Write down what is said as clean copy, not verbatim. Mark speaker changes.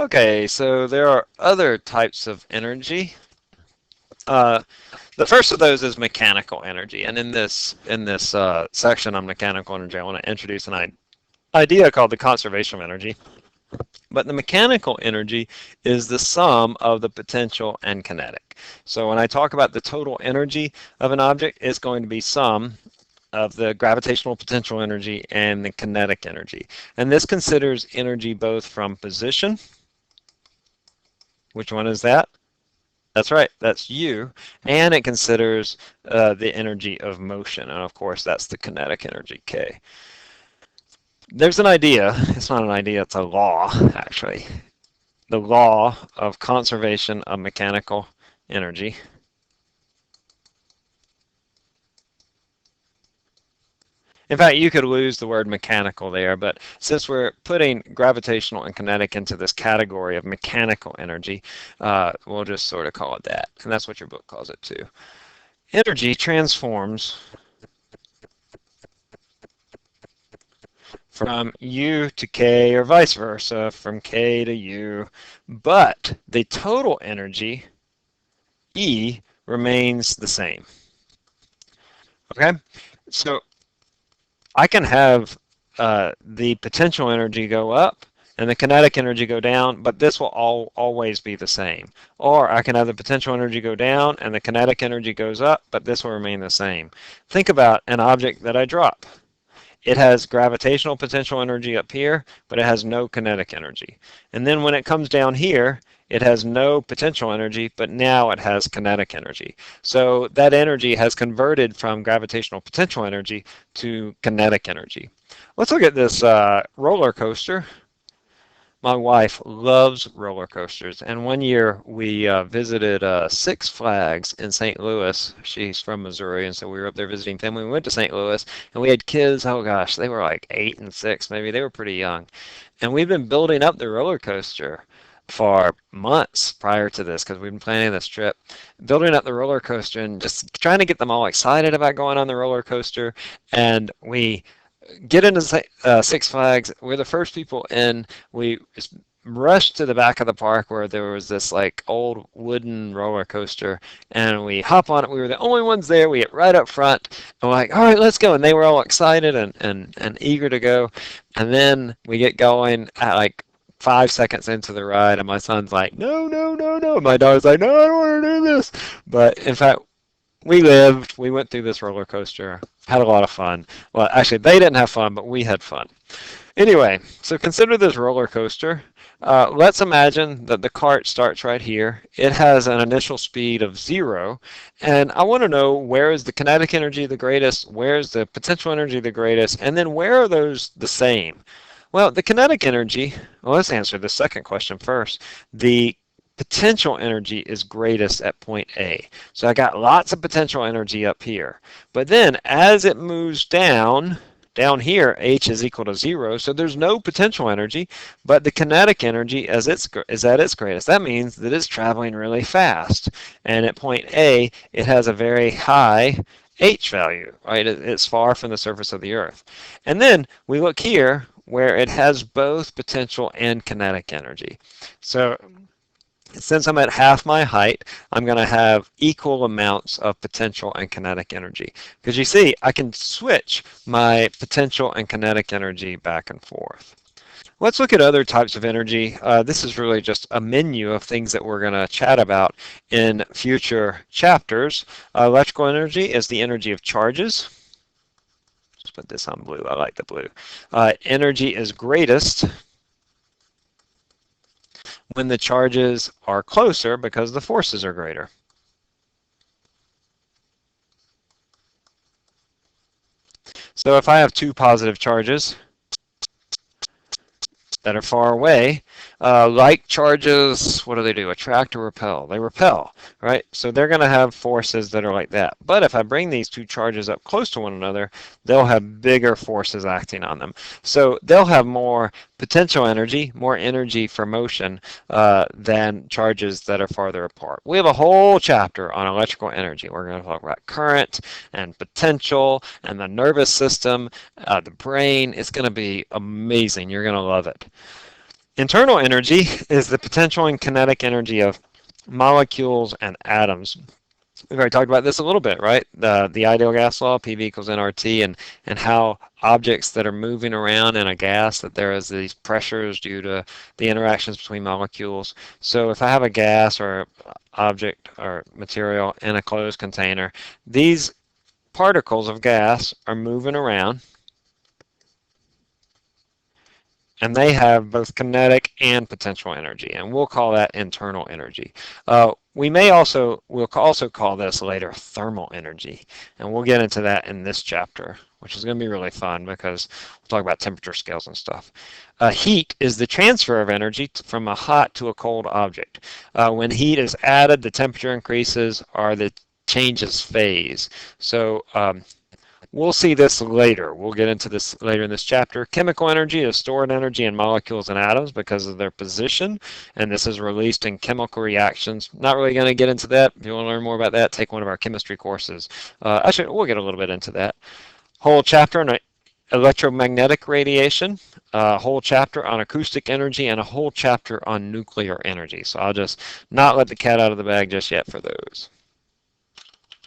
Speaker 1: Okay, so there are other types of energy. Uh, the first of those is mechanical energy, and in this section on mechanical energy, I want to introduce an idea called the conservation of energy. But the mechanical energy is the sum of the potential and kinetic. So when I talk about the total energy of an object, it's going to be sum of the gravitational potential energy and the kinetic energy. And this considers energy both from position. Which one is that? That's right, that's U. And it considers the energy of motion. And of course, that's the kinetic energy, K. There's an idea, it's not an idea, it's a law, actually. The law of conservation of mechanical energy. In fact, you could lose the word mechanical there, but since we're putting gravitational and kinetic into this category of mechanical energy, we'll just sort of call it that. And that's what your book calls it too. Energy transforms from U to K or vice versa, from K to U, but the total energy, E, remains the same. Okay? So I can have the potential energy go up and the kinetic energy go down, but this will always be the same. Or I can have the potential energy go down and the kinetic energy goes up, but this will remain the same. Think about an object that I drop. It has gravitational potential energy up here, but it has no kinetic energy. And then when it comes down here, it has no potential energy, but now it has kinetic energy. So that energy has converted from gravitational potential energy to kinetic energy. Let's look at this roller coaster. My wife loves roller coasters, and one year we visited Six Flags in St. Louis. She's from Missouri, and so we were up there visiting family. We went to St. Louis, and we had kids. Oh gosh, they were like 8 and 6, maybe. They were pretty young, and we've been building up the roller coaster for months prior to this because we've been planning this trip, building up the roller coaster and just trying to get them all excited about going on the roller coaster. And we get into Six Flags. We're the first people in. We just rushed to the back of the park where there was this like old wooden roller coaster, and we hop on it. We were the only ones there. We get right up front, and we're like, all right, let's go. And they were all excited and eager to go. And then we get going at like 5 seconds into the ride, and my son's like, no, no, no, no. My daughter's like, no, I don't want to do this. But in fact, we went through this roller coaster, had a lot of fun. Well, actually, they didn't have fun, but we had fun. Anyway, so consider this roller coaster. Let's imagine that the cart starts right here. It has an initial speed of 0, and I want to know, where is the kinetic energy the greatest, where is the potential energy the greatest, and then where are those the same? Well, the kinetic energy, well, let's answer the second question first. The potential energy is greatest at point A. So I got lots of potential energy up here. But then as it moves down here, H is equal to 0, so there's no potential energy, but the kinetic energy is at its greatest. That means that it's traveling really fast. And at point A, it has a very high H value, right? It's far from the surface of the Earth. And then we look here where it has both potential and kinetic energy. So since I'm at half my height, I'm going to have equal amounts of potential and kinetic energy. Because you see, I can switch my potential and kinetic energy back and forth. Let's look at other types of energy. This is really just a menu of things that we're going to chat about in future chapters. Electrical energy is the energy of charges. Let's put this on blue. I like the blue. Energy is greatest when the charges are closer because the forces are greater. So if I have two positive charges that are far away, like charges, what do? Attract or repel? They repel, right? So they're going to have forces that are like that. But if I bring these two charges up close to one another, they'll have bigger forces acting on them. So they'll have more potential energy, more energy for motion than charges that are farther apart. We have a whole chapter on electrical energy. We're going to talk about current and potential and the nervous system, the brain. It's going to be amazing. You're going to love it. Internal energy is the potential and kinetic energy of molecules and atoms. We've already talked about this a little bit, right? The ideal gas law, PV equals nRT, and how objects that are moving around in a gas, that there is these pressures due to the interactions between molecules. So if I have a gas or object or material in a closed container, these particles of gas are moving around, and they have both kinetic and potential energy, and we'll call that internal energy. We'll also call this later thermal energy, and we'll get into that in this chapter, which is going to be really fun because we'll talk about temperature scales and stuff. Heat is the transfer of energy from a hot to a cold object. When heat is added, the temperature increases, or the changes phase. So we'll see this later. We'll get into this later in this chapter. Chemical energy is stored energy in molecules and atoms because of their position, and this is released in chemical reactions. Not really going to get into that. If you want to learn more about that, take one of our chemistry courses. Actually, we'll get a little bit into that. Whole chapter on electromagnetic radiation, a whole chapter on acoustic energy, and a whole chapter on nuclear energy. So I'll just not let the cat out of the bag just yet for those.